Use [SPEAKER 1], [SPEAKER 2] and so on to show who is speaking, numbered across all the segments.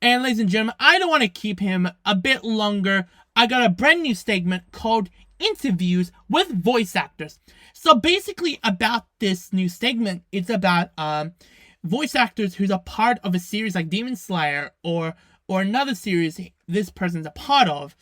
[SPEAKER 1] And ladies and gentlemen, I don't want to keep him a bit longer. I got a brand new segment called Interviews with Voice Actors. So basically about this new segment, it's about voice actors who's a part of a series like Demon Slayer or another series this person's a part of.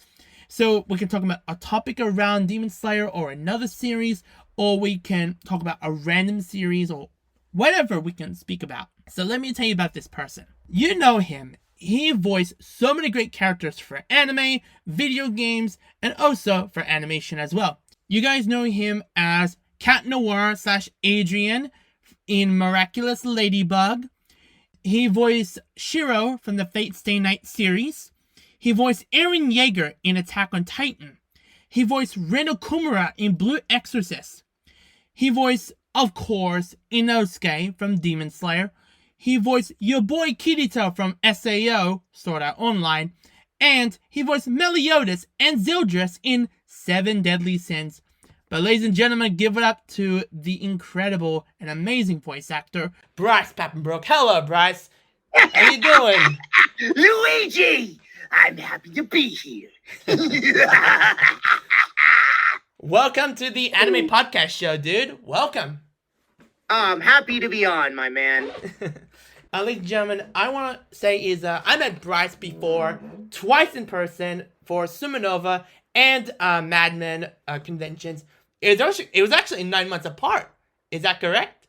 [SPEAKER 1] So we can talk about a topic around Demon Slayer or another series, or we can talk about a random series or whatever we can speak about. So let me tell you about this person. You know him. He voiced so many great characters for anime, video games, and also for animation as well. You guys know him as Cat Noir / Adrian in Miraculous Ladybug. He voiced Shiro from the Fate Stay Night series. He voiced Eren Yeager in Attack on Titan. He voiced Ren Okumura in Blue Exorcist. He voiced, of course, Inosuke from Demon Slayer. He voiced your boy Kirito from SAO, Sword Art Online. And he voiced Meliodas and Zildris in 7 Deadly Sins. But ladies and gentlemen, give it up to the incredible and amazing voice actor, Bryce Papenbrook. Hello, Bryce. How you doing?
[SPEAKER 2] Luigi! I'm happy to be here.
[SPEAKER 1] Welcome to the Anime Podcast Show, dude. Welcome.
[SPEAKER 2] I'm happy to be on, my man.
[SPEAKER 1] Ladies and gentlemen, I want to say is I met Bryce before, twice in person for Sumanova and Mad Men conventions. It was actually 9 months apart. Is that correct?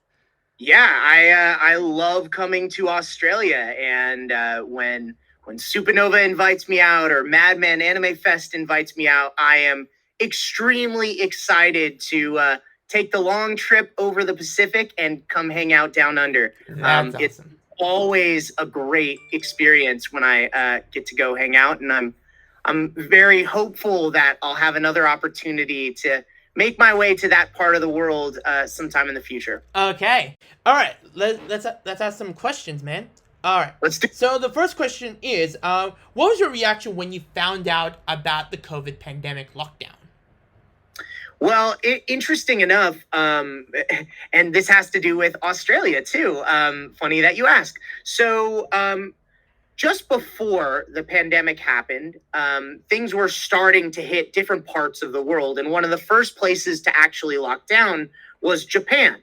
[SPEAKER 2] Yeah, I love coming to Australia, and when Supernova invites me out or Mad Men Anime Fest invites me out, I am extremely excited to take the long trip over the Pacific and come hang out down under.
[SPEAKER 1] That's awesome.
[SPEAKER 2] It's always a great experience when I get to go hang out, and I'm very hopeful that I'll have another opportunity to make my way to that part of the world sometime in the future.
[SPEAKER 1] Okay. All right. Let's ask some questions, man. All right.
[SPEAKER 2] Let's do.
[SPEAKER 1] So the first question is, what was your reaction when you found out about the COVID pandemic lockdown?
[SPEAKER 2] Well, interesting enough, and this has to do with Australia too. Funny that you ask. So just before the pandemic happened, things were starting to hit different parts of the world. And one of the first places to actually lock down was Japan.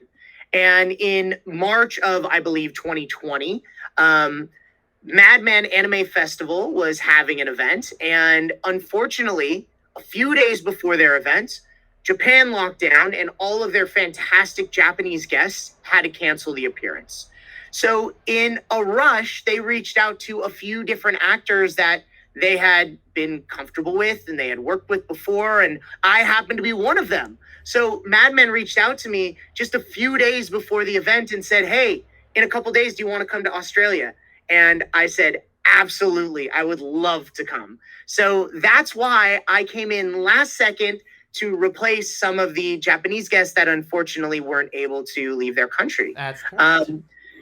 [SPEAKER 2] And in March of, I believe, 2020, Madman Anime Festival was having an event. And unfortunately, a few days before their event, Japan locked down and all of their fantastic Japanese guests had to cancel the appearance. So in a rush, they reached out to a few different actors that they had been comfortable with and they had worked with before, and I happened to be one of them. So Mad Men reached out to me just a few days before the event and said, hey, in a couple days, do you want to come to Australia? And I said, absolutely, I would love to come. So that's why I came in last second to replace some of the Japanese guests that unfortunately weren't able to leave their country.
[SPEAKER 1] That's correct.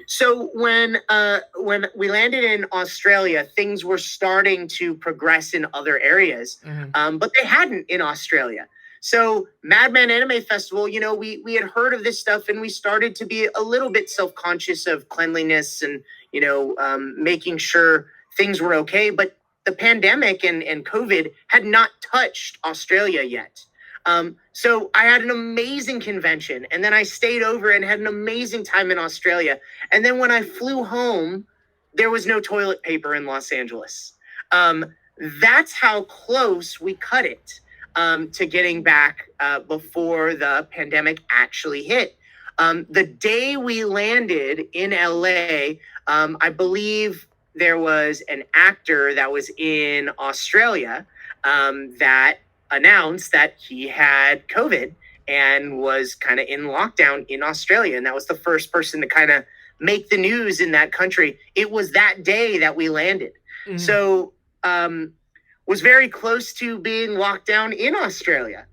[SPEAKER 2] So when we landed in Australia, things were starting to progress in other areas, but they hadn't in Australia. So Madman Anime Festival, you know, we had heard of this stuff and we started to be a little bit self-conscious of cleanliness and, you know, making sure things were okay. But the pandemic and COVID had not touched Australia yet. So I had an amazing convention, and then I stayed over and had an amazing time in Australia. And then when I flew home, there was no toilet paper in Los Angeles. That's how close we cut it to getting back before the pandemic actually hit. The day we landed in LA, I believe there was an actor that was in Australia that announced that he had COVID and was kind of in lockdown in Australia. And that was the first person to kind of make the news in that country. It was that day that we landed. Mm-hmm. So was very close to being locked down in Australia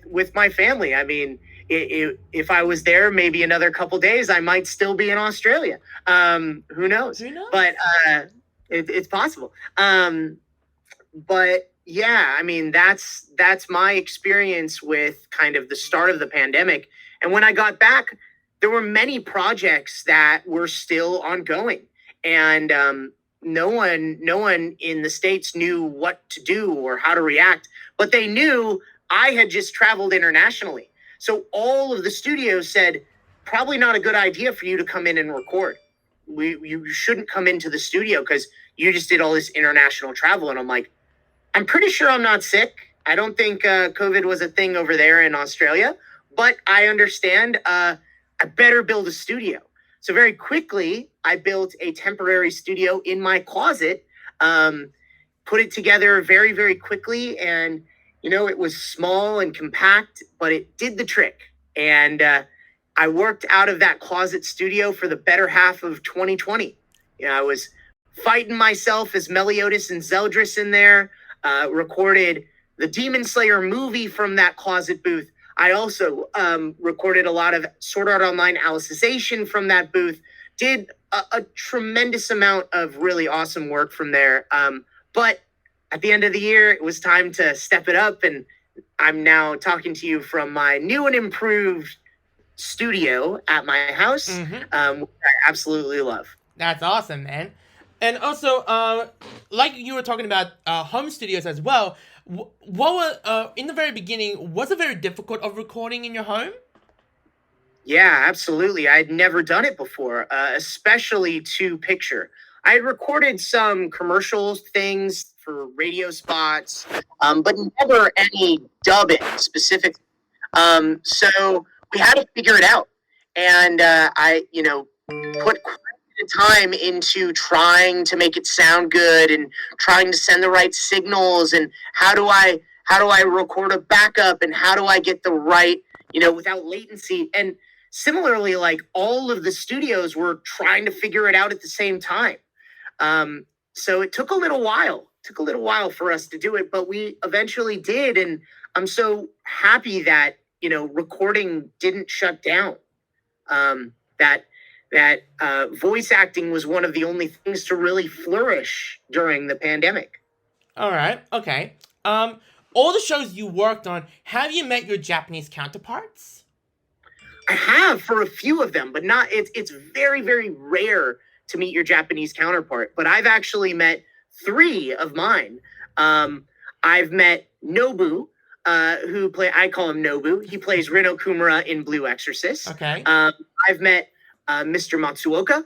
[SPEAKER 2] with my family. I mean, if I was there maybe another couple days, I might still be in Australia. Who knows? But it's possible. But yeah, I mean, that's my experience with kind of the start of the pandemic. And when I got back, there were many projects that were still ongoing. And no one in the States knew what to do or how to react, but they knew I had just traveled internationally. So all of the studios said, probably not a good idea for you to come in and record. You shouldn't come into the studio because you just did all this international travel. And I'm like, I'm pretty sure I'm not sick. I don't think COVID was a thing over there in Australia, but I understand I better build a studio. So very quickly, I built a temporary studio in my closet, put it together very, very quickly. And, it was small and compact, but it did the trick. And I worked out of that closet studio for the better half of 2020. I was fighting myself as Meliodas and Zeldris in there, recorded the Demon Slayer movie from that closet booth. I also recorded a lot of Sword Art Online Alicization from that booth, did a tremendous amount of really awesome work from there. But at the end of the year, it was time to step it up, and I'm now talking to you from my new and improved studio at my house, which I absolutely love.
[SPEAKER 1] That's awesome, man. And also, like you were talking about home studios as well, what was, in the very beginning, was it very difficult of recording in your home?
[SPEAKER 2] Yeah, absolutely. I'd never done it before, especially to picture. I had recorded some commercial things for radio spots, but never any dubbing specifically. So we had to figure it out. And I, put quite a bit of time into trying to make it sound good and trying to send the right signals, and how do I record a backup, and how do I get the right, without latency. And similarly, like, all of the studios were trying to figure it out at the same time. So it took a little while. For us to do it, but we eventually did. And I'm so happy that, recording didn't shut down. That voice acting was one of the only things to really flourish during the pandemic.
[SPEAKER 1] All right. Okay. All the shows you worked on, have you met your Japanese counterparts?
[SPEAKER 2] I have for a few of them, but not. It's very, very rare to meet your Japanese counterpart. But I've actually met 3 of mine. I've met Nobu, I call him Nobu. He plays Rino Kumura in Blue Exorcist.
[SPEAKER 1] Okay.
[SPEAKER 2] I've met Mr. Matsuoka,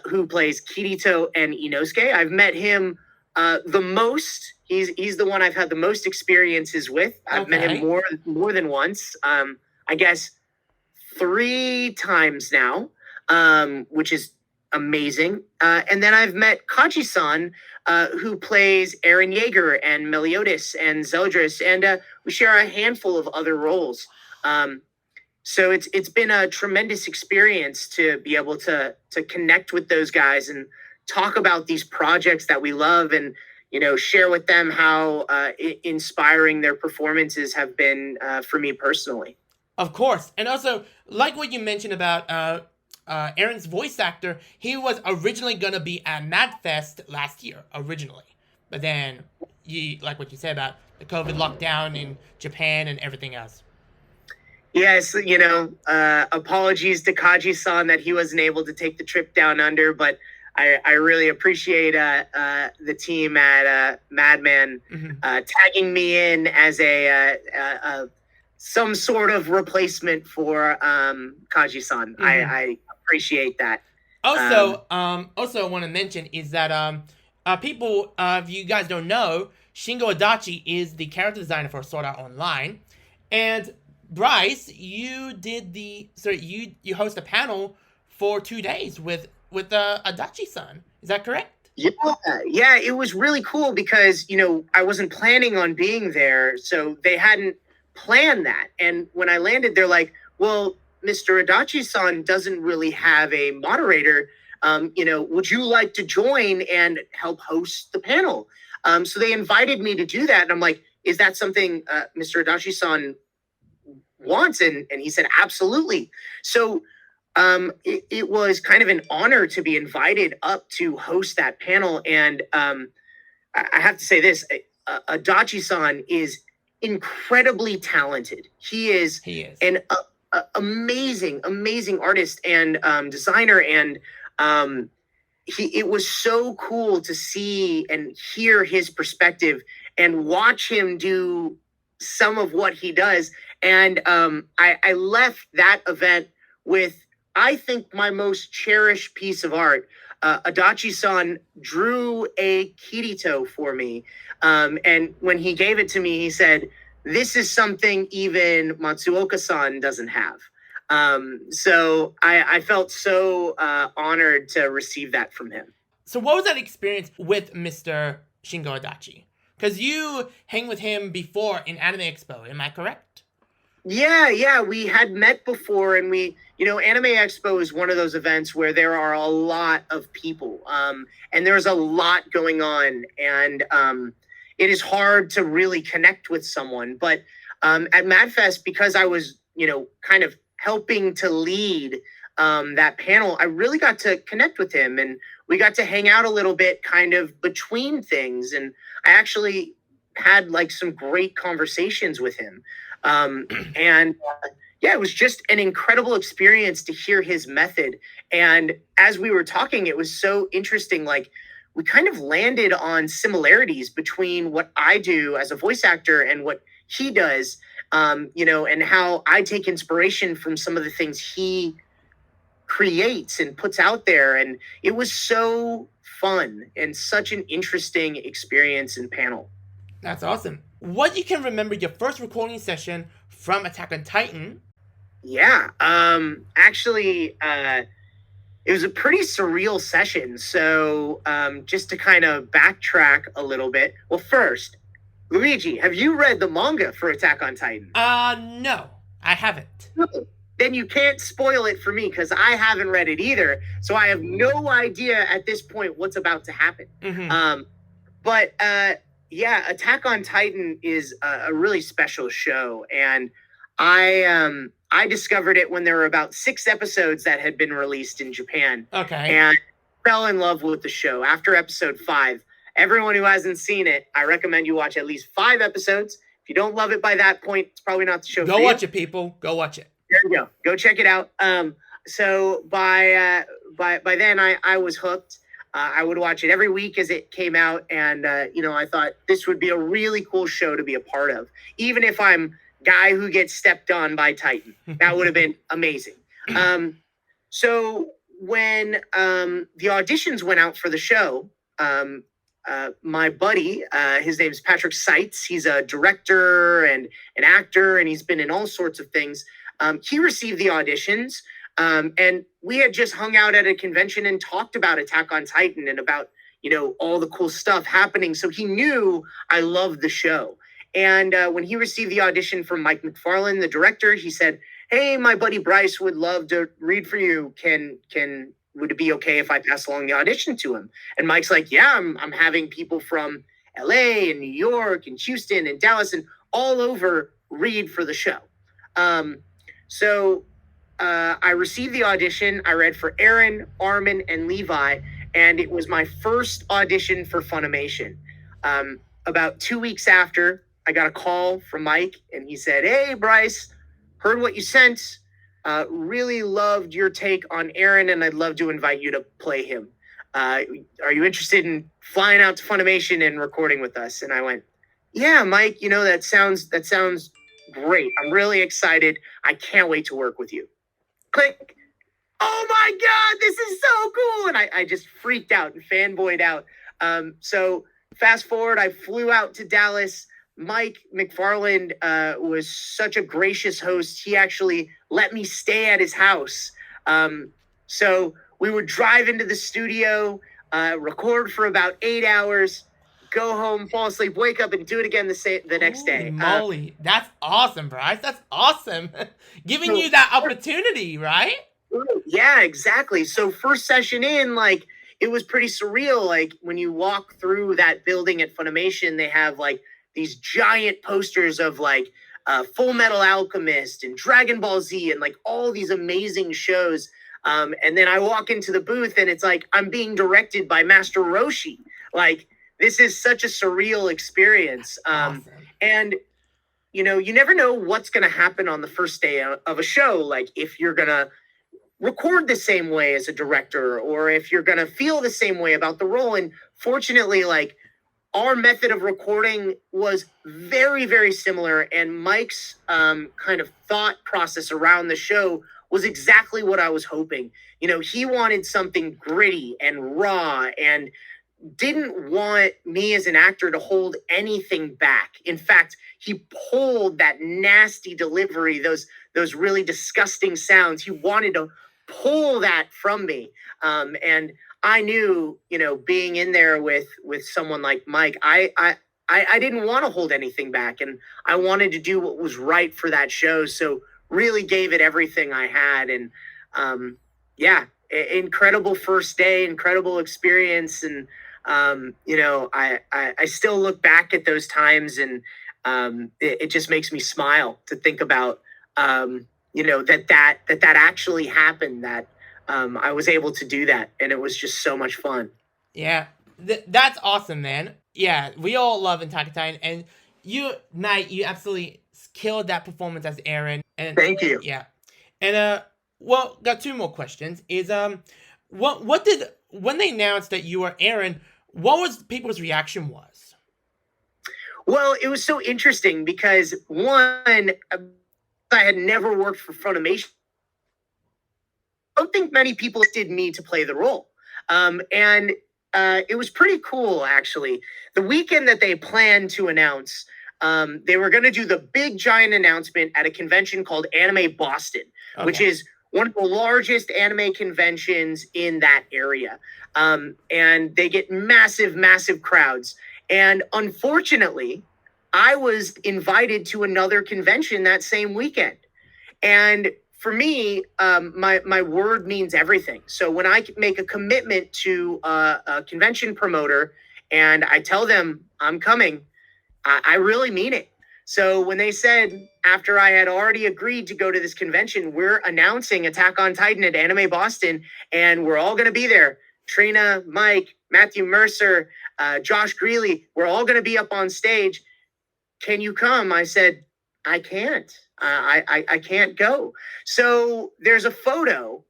[SPEAKER 2] who plays Kirito and Inosuke. I've met him the most. He's the one I've had the most experiences with. I've met him more than once. I guess 3 times now, which is amazing. And then I've met Kaji-san, who plays Eren Yeager and Meliodas and Zeldris, and we share a handful of other roles. So it's been a tremendous experience to be able to connect with those guys and talk about these projects that we love, and share with them how inspiring their performances have been for me personally.
[SPEAKER 1] Of course. And also, like what you mentioned about Eren's voice actor, he was originally going to be at MadFest last year, originally. But then, like what you said about the COVID lockdown in Japan and everything else.
[SPEAKER 2] Yes, apologies to Kaji-san that he wasn't able to take the trip down under, but I really appreciate the team at Madman tagging me in as some sort of replacement for Kaji-san. I appreciate that.
[SPEAKER 1] Also, I want to mention is that people, if you guys don't know, Shingo Adachi is the character designer for Sword Art Online, and Bryce, you host a panel for 2 days with Adachi-san. Is that correct?
[SPEAKER 2] Yeah, it was really cool because I wasn't planning on being there, so they hadn't planned that. And when I landed, they're like, "Well, Mr. Adachi-san doesn't really have a moderator. Would you like to join and help host the panel?" So they invited me to do that, and I'm like, "Is that something Mr. Adachi-san wants?" And he said, "Absolutely." So it was kind of an honor to be invited up to host that panel. And I have to say this, Adachi-san is incredibly talented. He is an amazing artist and designer. And it was so cool to see and hear his perspective and watch him do some of what he does. And I left that event with, I think, my most cherished piece of art. Adachi-san drew a Kirito for me. And when he gave it to me, he said, "This is something even Matsuoka-san doesn't have." So I felt so honored to receive that from him.
[SPEAKER 1] So what was that experience with Mr. Shingo Adachi? Because you hang with him before in Anime Expo, am I correct?
[SPEAKER 2] Yeah, we had met before, and Anime Expo is one of those events where there are a lot of people, and there's a lot going on, and it is hard to really connect with someone. But at MadFest, because I was, kind of helping to lead that panel, I really got to connect with him, and we got to hang out a little bit kind of between things, and I actually had like some great conversations with him. It was just an incredible experience to hear his method. And as we were talking, it was so interesting. Like, we kind of landed on similarities between what I do as a voice actor and what he does, and how I take inspiration from some of the things he creates and puts out there. And it was so fun and such an interesting experience and panel.
[SPEAKER 1] That's awesome. What you can remember your first recording session from Attack on Titan?
[SPEAKER 2] Yeah, actually, it was a pretty surreal session. So just to kind of backtrack a little bit. Well, first, Luigi, have you read the manga for Attack on Titan?
[SPEAKER 1] No, I haven't.
[SPEAKER 2] Then you can't spoil it for me because I haven't read it either. So I have no idea at this point what's about to happen.
[SPEAKER 1] Mm-hmm.
[SPEAKER 2] Yeah, Attack on Titan is a really special show, and I discovered it when there were about 6 episodes that had been released in Japan.
[SPEAKER 1] Okay.
[SPEAKER 2] And fell in love with the show after episode 5. Everyone who hasn't seen it, I recommend you watch at least 5 episodes. If you don't love it by that point, it's probably not the show for you.
[SPEAKER 1] Go watch it, people. Go watch it.
[SPEAKER 2] There you go. Go check it out. So by then I was hooked. I would watch it every week as it came out, and I thought this would be a really cool show to be a part of, even if I'm guy who gets stepped on by Titan. That would have been amazing. So when the auditions went out for the show, my buddy, his name's Patrick Seitz. He's a director and an actor, and he's been in all sorts of things. He received the auditions. And we had just hung out at a convention and talked about Attack on Titan and about, all the cool stuff happening. So he knew I loved the show. And when he received the audition from Mike McFarlane, the director, he said, "Hey, my buddy Bryce would love to read for you. Would it be okay if I pass along the audition to him?" And Mike's like, "Yeah, I'm having people from LA and New York and Houston and Dallas and all over read for the show." I received the audition. I read for Aaron, Armin, and Levi, and it was my first audition for Funimation. About 2 weeks after, I got a call from Mike, and he said, "Hey, Bryce, heard what you sent. Really loved your take on Aaron, and I'd love to invite you to play him. Are you interested in flying out to Funimation and recording with us?" And I went, "Yeah, Mike, that sounds great. I'm really excited. I can't wait to work with you." Click. Oh my God, this is so cool. And I just freaked out and fanboyed out. So fast forward, I flew out to Dallas. Mike McFarland was such a gracious host. He actually let me stay at his house. So we would drive into the studio, record for about 8 hours, go home, fall asleep, wake up, and do it again the next day.
[SPEAKER 1] Moly, that's awesome, Bryce. That's awesome. Giving you that opportunity, right?
[SPEAKER 2] Yeah, exactly. So first session in, like, it was pretty surreal. Like, when you walk through that building at Funimation, they have like these giant posters of like Full Metal Alchemist and Dragon Ball Z and like all these amazing shows. And then I walk into the booth and it's like I'm being directed by Master Roshi. Like, this is such a surreal experience.
[SPEAKER 1] Awesome.
[SPEAKER 2] And, you never know what's going to happen on the first day of a show. Like, if you're going to record the same way as a director, or if you're going to feel the same way about the role. And fortunately, like, our method of recording was very, very similar. And Mike's kind of thought process around the show was exactly what I was hoping. You know, he wanted something gritty and raw and didn't want me as an actor to hold anything back. In fact, he pulled that nasty delivery, those really disgusting sounds. He wanted to pull that from me. And I knew, you know, being in there with someone like Mike, I didn't want to hold anything back, and I wanted to do what was right for that show. So really gave it everything I had, and yeah, incredible first day, incredible experience, and you know, I still look back at those times, and it just makes me smile to think about you know, that actually happened, that I was able to do that, and it was just so much fun.
[SPEAKER 1] Yeah, that's awesome, man. Yeah, we all love Attack on Titan, and you, Knight, you absolutely killed that performance as Eren. And
[SPEAKER 2] Thank you.
[SPEAKER 1] Yeah, and well, got two more questions. Is what did, when they announced that you were Eren, what was people's reaction was?
[SPEAKER 2] Well, it was so interesting because, one, I had never worked for Funimation. I don't think many people did me to play the role. And it was pretty cool, actually. The weekend that they planned to announce, they were going to do the big giant announcement at a convention called Anime Boston, which is one of the largest anime conventions in that area. And they get massive, massive crowds. And unfortunately, I was invited to another convention that same weekend. And for me, my word means everything. So when I make a commitment to a convention promoter and I tell them I'm coming, I really mean it. So when they said, after I had already agreed to go to this convention, we're announcing Attack on Titan at Anime Boston, and we're all going to be there. Trina, Mike, Matthew Mercer, Josh Greeley, we're all going to be up on stage. Can you come? I said, I can't. I can't go. So there's a photo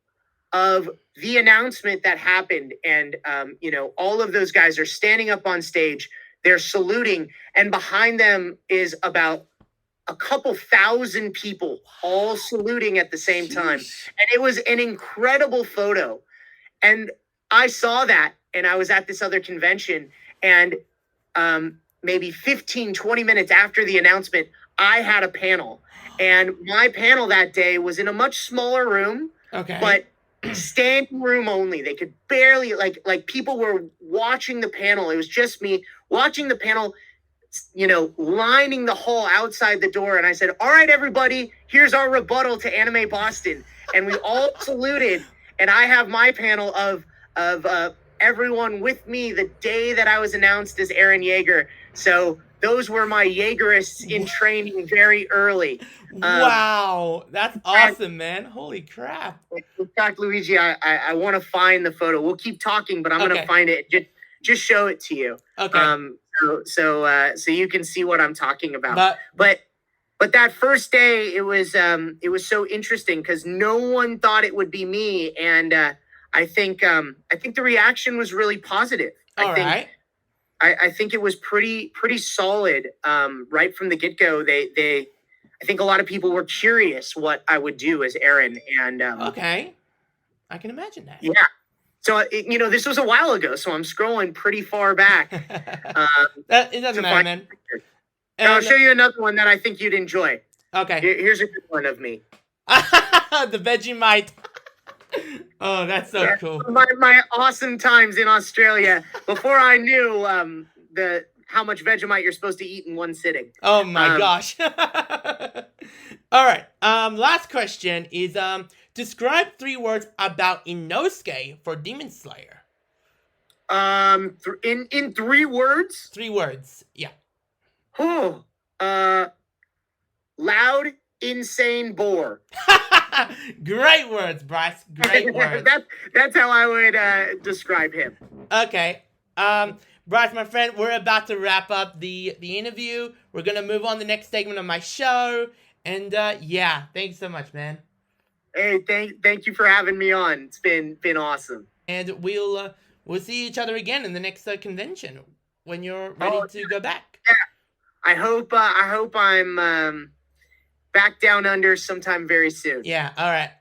[SPEAKER 2] of the announcement that happened, and you know, all of those guys are standing up on stage. They're saluting, and behind them is about a couple thousand people all saluting at the same time. And it was an incredible photo. And I saw that, and I was at this other convention, and maybe 15, 20 minutes after the announcement, I had a panel. And my panel that day was in a much smaller room, but standing room only. They could barely, like people were watching the panel. It was just me watching the panel, you know, lining the hall outside the door. And I said, all right, everybody, here's our rebuttal to Anime Boston. And we all saluted. And I have my panel of everyone with me the day that I was announced as Eren Yeager. So those were my Yeagerists in training very early.
[SPEAKER 1] Wow, that's awesome, man. Holy crap.
[SPEAKER 2] In fact, Luigi, I want to find the photo. We'll keep talking, but I'm going to find it. Just show it to you.
[SPEAKER 1] Okay.
[SPEAKER 2] So you can see what I'm talking about. But that first day, it was so interesting because no one thought it would be me, and I think the reaction was really positive. I think it was pretty solid right from the get-go. I think a lot of people were curious what I would do as Eren, and
[SPEAKER 1] okay, I can imagine that.
[SPEAKER 2] Yeah. So you know, this was a while ago, so I'm scrolling pretty far back.
[SPEAKER 1] It doesn't matter, man.
[SPEAKER 2] And I'll show you another one that I think you'd enjoy.
[SPEAKER 1] Okay.
[SPEAKER 2] Here's a good one of me.
[SPEAKER 1] The Vegemite. Oh, that's so cool.
[SPEAKER 2] My awesome times in Australia before I knew how much Vegemite you're supposed to eat in one sitting.
[SPEAKER 1] Oh my gosh. All right. Last question is describe 3 words about Inosuke for Demon Slayer.
[SPEAKER 2] In 3 words?
[SPEAKER 1] 3 words. Yeah.
[SPEAKER 2] Oh. Loud, insane, bore.
[SPEAKER 1] Great words, Bryce. Great words.
[SPEAKER 2] That's how I would describe him.
[SPEAKER 1] Okay. Bryce, my friend, we're about to wrap up the interview. We're gonna move on to the next segment of my show. And yeah, thanks so much, man.
[SPEAKER 2] Hey, thank you for having me on. It's been awesome.
[SPEAKER 1] And we'll see each other again in the next convention when you're ready to go back.
[SPEAKER 2] Yeah. I hope I'm back down under sometime very soon.
[SPEAKER 1] Yeah. All right.